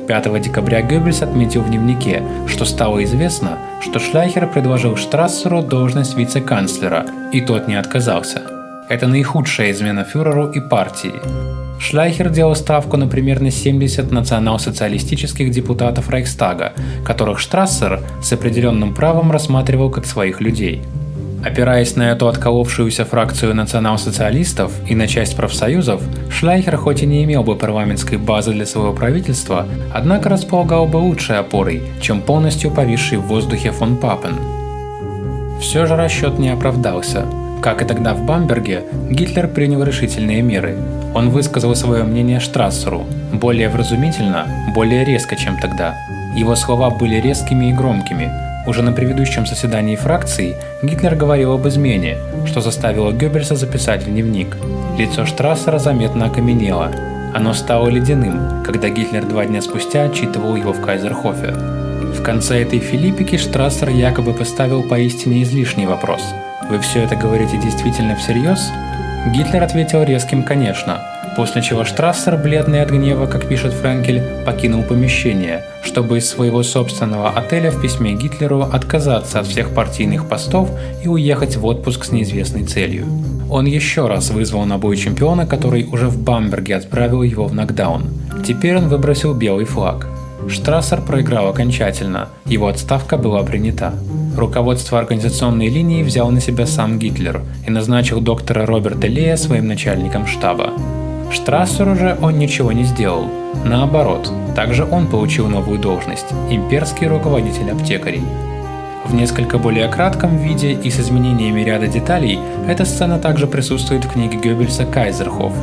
5 декабря Геббельс отметил в дневнике, что стало известно, что Шлайхер предложил Штрассеру должность вице-канцлера, и тот не отказался. Это наихудшая измена фюреру и партии. Шлайхер делал ставку на примерно 70 национал-социалистических депутатов Рейхстага, которых Штрассер с определенным правом рассматривал как своих людей. Опираясь на эту отколовшуюся фракцию национал-социалистов и на часть профсоюзов, Шлайхер хоть и не имел бы парламентской базы для своего правительства, однако располагал бы лучшей опорой, чем полностью повисший в воздухе фон Папен. Все же расчет не оправдался. Как и тогда в Бамберге, Гитлер принял решительные меры. Он высказал свое мнение Штрассеру, более вразумительно, более резко, чем тогда. Его слова были резкими и громкими. Уже на предыдущем заседании фракции Гитлер говорил об измене, что заставило Геббельса записать в дневник. Лицо Штрассера заметно окаменело. Оно стало ледяным, когда Гитлер 2 дня спустя отчитывал его в Кайзерхофе. В конце этой филиппики Штрассер якобы поставил поистине излишний вопрос: «Вы все это говорите действительно всерьез?» Гитлер ответил резким «конечно», после чего Штрассер, бледный от гнева, как пишет Френкель, покинул помещение, чтобы из своего собственного отеля в письме Гитлеру отказаться от всех партийных постов и уехать в отпуск с неизвестной целью. Он еще раз вызвал на бой чемпиона, который уже в Бамберге отправил его в нокдаун. Теперь он выбросил белый флаг. Штрассер проиграл окончательно, его отставка была принята. Руководство организационной линии взял на себя сам Гитлер и назначил доктора Роберта Лея своим начальником штаба. Штрассеру же он ничего не сделал. Наоборот, также он получил новую должность – имперский руководитель аптекарей. В несколько более кратком виде и с изменениями ряда деталей эта сцена также присутствует в книге Геббельса «Кайзерхоф».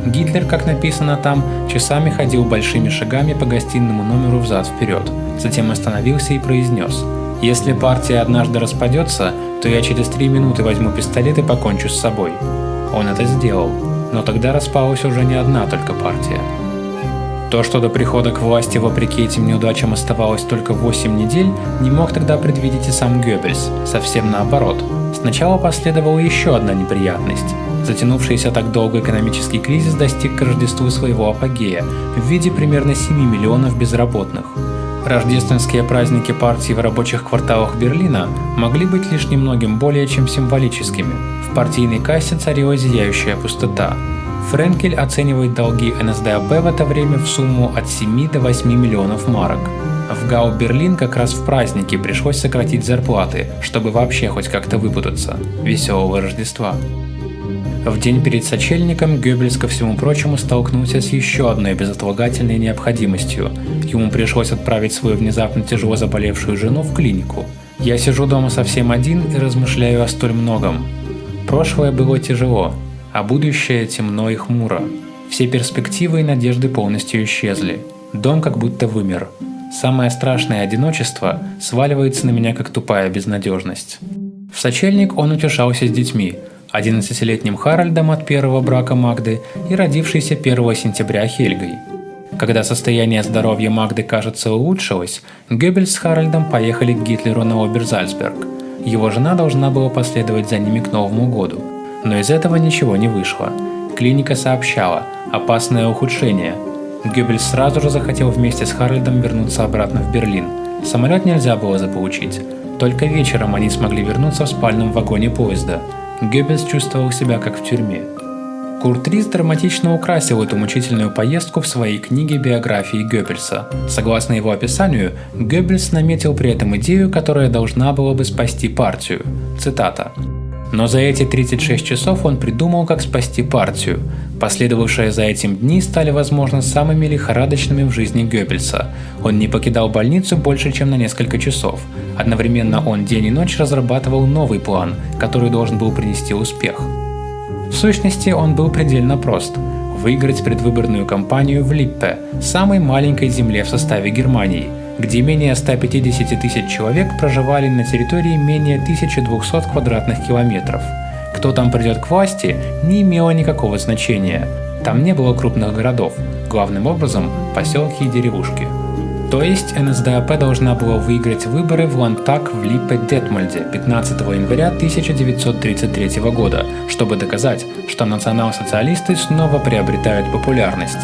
Гитлер, как написано там, часами ходил большими шагами по гостиному номеру взад-вперед, затем остановился и произнес: «Если партия однажды распадется, то я через 3 минуты возьму пистолет и покончу с собой». Он это сделал, но тогда распалась уже не одна только партия. То, что до прихода к власти вопреки этим неудачам оставалось только 8 недель, не мог тогда предвидеть и сам Геббельс, совсем наоборот. Сначала последовала еще одна неприятность. Затянувшийся так долго экономический кризис достиг к Рождеству своего апогея в виде примерно 7 миллионов безработных. Рождественские праздники партии в рабочих кварталах Берлина могли быть лишь немногим более чем символическими. В партийной кассе царила зияющая пустота. Френкель оценивает долги НСДАП в это время в сумму от 7 до 8 миллионов марок. В ГАУ Берлин как раз в праздники пришлось сократить зарплаты, чтобы вообще хоть как-то выпутаться. Веселого Рождества. В день перед сочельником Геббельс, ко всему прочему, столкнулся с еще одной безотлагательной необходимостью. ему пришлось отправить свою внезапно тяжело заболевшую жену в клинику. Я сижу дома совсем один и размышляю о столь многом. Прошлое было тяжело, а будущее темно и хмуро. Все перспективы и надежды полностью исчезли. Дом как будто вымер. Самое страшное одиночество сваливается на меня, как тупая безнадежность. В сочельник он утешался с детьми, 11-летним Харальдом от первого брака Магды и родившейся 1 сентября Хельгой. Когда состояние здоровья Магды, кажется, улучшилось, Геббельс с Харальдом поехали к Гитлеру на Оберзальцберг. Его жена должна была последовать за ними к Новому году. Но из этого ничего не вышло. Клиника сообщала – опасное ухудшение. Геббельс сразу же захотел вместе с Харальдом вернуться обратно в Берлин. Самолет нельзя было заполучить. Только вечером они смогли вернуться в спальном вагоне поезда. Геббельс чувствовал себя как в тюрьме. Курт Рис драматично украсил эту мучительную поездку в своей книге биографии Геббельса. Согласно его описанию, Геббельс наметил при этом идею, которая должна была бы спасти партию. Цитата. Но за эти 36 часов он придумал, как спасти партию. Последовавшие за этим дни стали, возможно, самыми лихорадочными в жизни Геббельса. Он не покидал больницу больше, чем на несколько часов. Одновременно он день и ночь разрабатывал новый план, который должен был принести успех. В сущности, он был предельно прост – выиграть предвыборную кампанию в Липпе, самой маленькой земле в составе Германии, где менее 150 тысяч человек проживали на территории менее 1200 квадратных километров. Кто там придет к власти, не имело никакого значения. Там не было крупных городов, главным образом поселки и деревушки. То есть НСДАП должна была выиграть выборы в Ландтаг в Липпе-Детмольде 15 января 1933 года, чтобы доказать, что национал-социалисты снова приобретают популярность.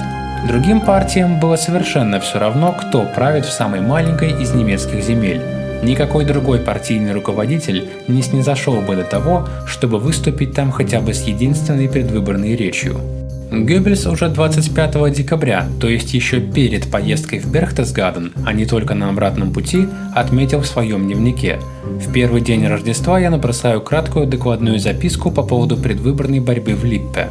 Другим партиям было совершенно все равно, кто правит в самой маленькой из немецких земель. Никакой другой партийный руководитель не снизошел бы до того, чтобы выступить там хотя бы с единственной предвыборной речью. Геббельс уже 25 декабря, то есть еще перед поездкой в Берхтесгаден, а не только на обратном пути, отметил в своем дневнике: «В первый день Рождества я набросаю краткую докладную записку по поводу предвыборной борьбы в Липпе».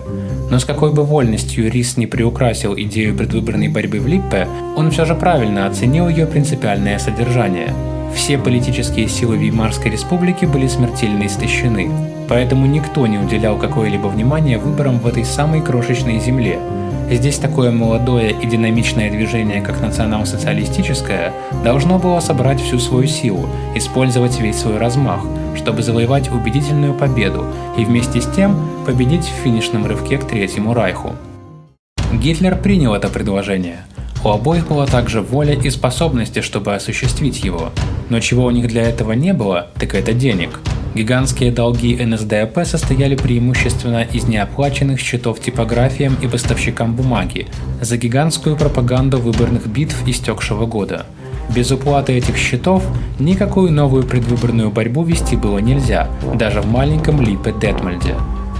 Но с какой бы вольностью Рис не приукрасил идею предвыборной борьбы в Липпе, он все же правильно оценил ее принципиальное содержание. Все политические силы Веймарской республики были смертельно истощены, поэтому никто не уделял какое-либо внимание выборам в этой самой крошечной земле. Здесь такое молодое и динамичное движение, как национал-социалистическое, должно было собрать всю свою силу, использовать весь свой размах, чтобы завоевать убедительную победу и вместе с тем победить в финишном рывке к Третьему Райху. Гитлер принял это предложение. У обоих была также воля и способности, чтобы осуществить его. Но чего у них для этого не было, так это денег. Гигантские долги НСДАП состояли преимущественно из неоплаченных счетов типографиям и поставщикам бумаги за гигантскую пропаганду выборных битв истекшего года. Без уплаты этих счетов никакую новую предвыборную борьбу вести было нельзя, даже в маленьком Липпе-Детмольде.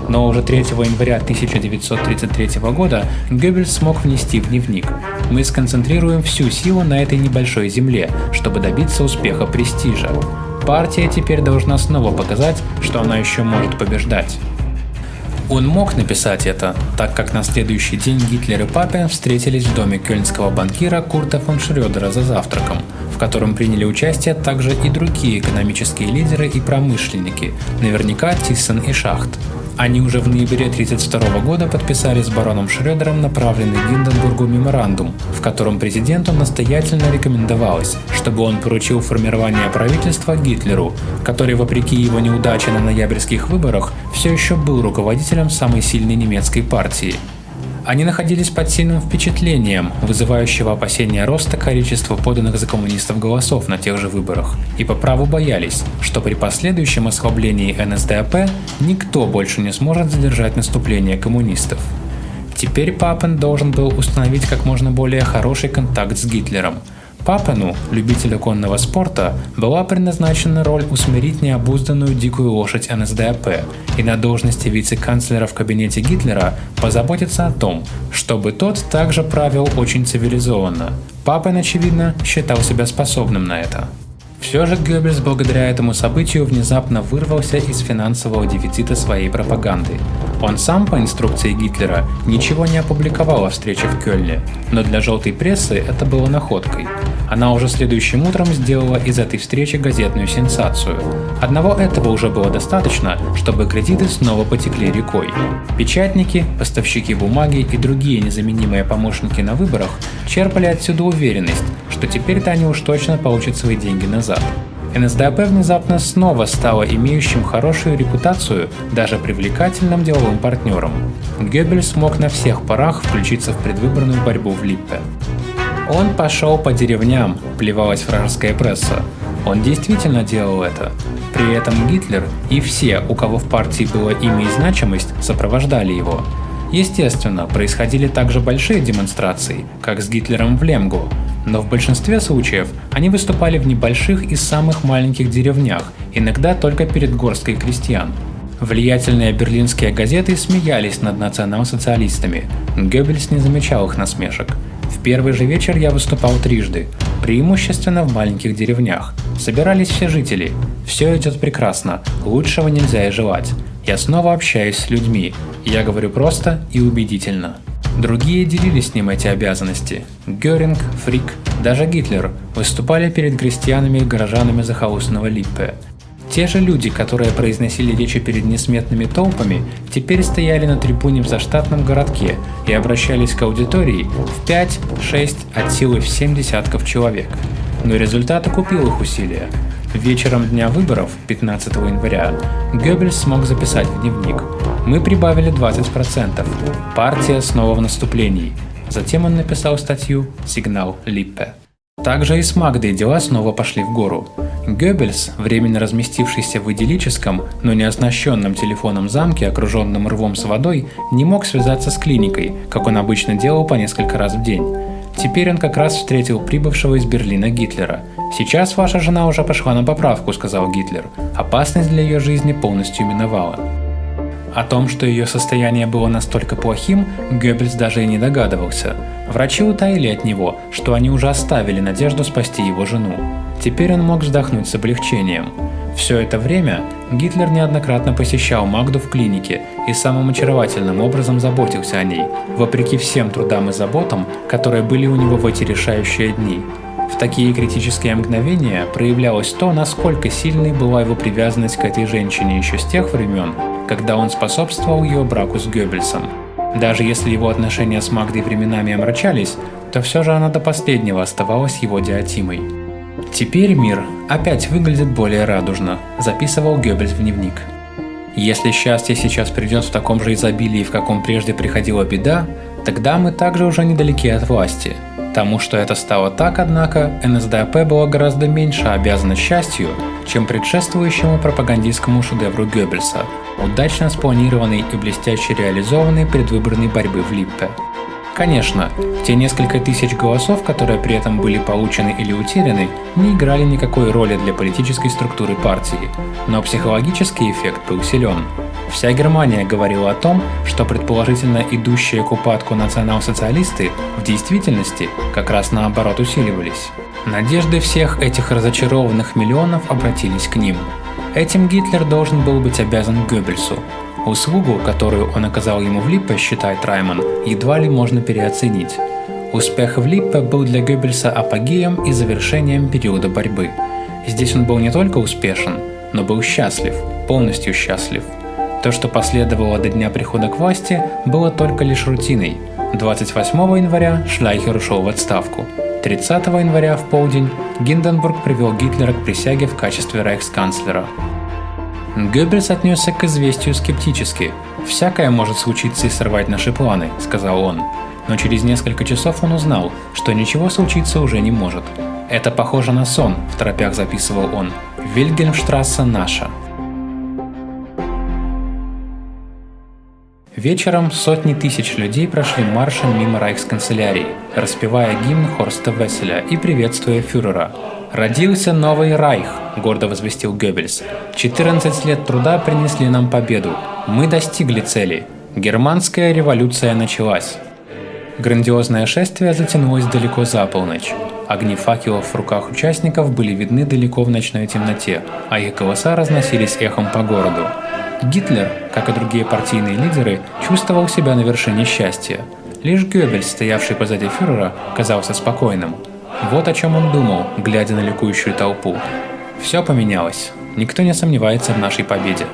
Но уже 3 января 1933 года Геббельс смог внести в дневник: «Мы сконцентрируем всю силу на этой небольшой земле, чтобы добиться успеха престижа. Партия теперь должна снова показать, что она еще может побеждать». Он мог написать это, так как на следующий день Гитлер и Папен встретились в доме кёльнского банкира Курта фон Шрёдера за завтраком, в котором приняли участие также и другие экономические лидеры и промышленники, наверняка Тиссен и Шахт. Они уже в ноябре 1932 года подписали с бароном Шрёдером направленный Гинденбургу меморандум, в котором президенту настоятельно рекомендовалось, чтобы он поручил формирование правительства Гитлеру, который, вопреки его неудаче на ноябрьских выборах, все еще был руководителем самой сильной немецкой партии. Они находились под сильным впечатлением, вызывающего опасения роста количества поданных за коммунистов голосов на тех же выборах, и по праву боялись, что при последующем ослаблении НСДАП никто больше не сможет задержать наступление коммунистов. Теперь Папен должен был установить как можно более хороший контакт с Гитлером. Папену, любителю конного спорта, была предназначена роль усмирить необузданную дикую лошадь НСДАП и на должности вице-канцлера в кабинете Гитлера позаботиться о том, чтобы тот также правил очень цивилизованно. Папен, очевидно, считал себя способным на это. Все же Геббельс благодаря этому событию внезапно вырвался из финансового дефицита своей пропаганды. Он сам по инструкции Гитлера ничего не опубликовал о встрече в Кёльне, но для желтой прессы это было находкой. Она уже следующим утром сделала из этой встречи газетную сенсацию. Одного этого уже было достаточно, чтобы кредиты снова потекли рекой. Печатники, поставщики бумаги и другие незаменимые помощники на выборах черпали отсюда уверенность, что теперь-то они уж точно получат свои деньги назад. НСДАП внезапно снова стала имеющим хорошую репутацию, даже привлекательным деловым партнером. Геббельс смог на всех парах включиться в предвыборную борьбу в Липпе. Он пошел по деревням, плевалась вражеская пресса. Он действительно делал это. При этом Гитлер и все, у кого в партии было имя и значимость, сопровождали его. Естественно, происходили также большие демонстрации, как с Гитлером в Лемгу, но в большинстве случаев они выступали в небольших и самых маленьких деревнях, иногда только перед горсткой крестьян. Влиятельные берлинские газеты смеялись над национал-социалистами. Геббельс не замечал их насмешек. В первый же вечер я выступал трижды, преимущественно в маленьких деревнях. Собирались все жители. Все идет прекрасно, лучшего нельзя и желать. Я снова общаюсь с людьми. Я говорю просто и убедительно. Другие делили с ним эти обязанности. Гёринг, Фрик, даже Гитлер выступали перед крестьянами и горожанами захолустного Липпе. Те же люди, которые произносили речи перед несметными толпами, теперь стояли на трибуне в заштатном городке и обращались к аудитории в 5, 6, от силы в 7 десятков человек. Но результат окупил их усилия. Вечером дня выборов, 15 января, Геббельс смог записать в дневник: «Мы прибавили 20%. Партия снова в наступлении». Затем он написал статью «Сигнал Липпе». Также и с Магдой дела снова пошли в гору. Геббельс, временно разместившийся в идиллическом, но не оснащенном телефоном замке, окруженном рвом с водой, не мог связаться с клиникой, как он обычно делал по несколько раз в день. Теперь он как раз встретил прибывшего из Берлина Гитлера. «Сейчас ваша жена уже пошла на поправку», — сказал Гитлер. Опасность для ее жизни полностью миновала. О том, что ее состояние было настолько плохим, Геббельс даже и не догадывался. Врачи утаили от него, что они уже оставили надежду спасти его жену. Теперь он мог вздохнуть с облегчением. Все это время Гитлер неоднократно посещал Магду в клинике и самым очаровательным образом заботился о ней, вопреки всем трудам и заботам, которые были у него в эти решающие дни. В такие критические мгновения проявлялось то, насколько сильной была его привязанность к этой женщине еще с тех времен, когда он способствовал ее браку с Геббельсом. Даже если его отношения с Магдой временами омрачались, то все же она до последнего оставалась его диатимой. «Теперь мир опять выглядит более радужно», – записывал Геббельс в дневник. «Если счастье сейчас придет в таком же изобилии, в каком прежде приходила беда, тогда мы также уже недалеки от власти. Тому, что это стало так, однако, НСДАП было гораздо меньше обязано счастью, чем предшествующему пропагандистскому шедевру Геббельса, удачно спланированной и блестяще реализованной предвыборной борьбы в Липпе. Конечно, те несколько тысяч голосов, которые при этом были получены или утеряны, не играли никакой роли для политической структуры партии, но психологический эффект был силен. Вся Германия говорила о том, что предположительно идущие к упадку национал-социалисты в действительности как раз наоборот усиливались. Надежды всех этих разочарованных миллионов обратились к ним. Этим Гитлер должен был быть обязан Геббельсу. Услугу, которую он оказал ему в Липпе, считает Райман, едва ли можно переоценить. Успех в Липпе был для Геббельса апогеем и завершением периода борьбы. Здесь он был не только успешен, но был счастлив, полностью счастлив. То, что последовало до дня прихода к власти, было только лишь рутиной. 28 января Шлайхер ушел в отставку. 30 января в полдень Гинденбург привел Гитлера к присяге в качестве рейхсканцлера. Геббельс отнесся к известию скептически. «Всякое может случиться и сорвать наши планы», — сказал он. Но через несколько часов он узнал, что ничего случиться уже не может. «Это похоже на сон», — второпях записывал он. «Вильгельмштрассе наша». Вечером сотни тысяч людей прошли маршем мимо рейхсканцелярии, распевая гимн Хорста Весселя и приветствуя фюрера. «Родился новый райх», – гордо возвестил Геббельс. «14 лет труда принесли нам победу. Мы достигли цели. Германская революция началась». Грандиозное шествие затянулось далеко за полночь. Огни факелов в руках участников были видны далеко в ночной темноте, а их голоса разносились эхом по городу. Гитлер, как и другие партийные лидеры, чувствовал себя на вершине счастья. Лишь Геббельс, стоявший позади фюрера, казался спокойным. Вот о чем он думал, глядя на ликующую толпу. Все поменялось. Никто не сомневается в нашей победе.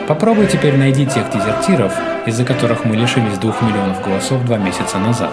Попробуй теперь найди тех дезертиров, из-за которых мы лишились 2 миллионов голосов 2 месяца назад.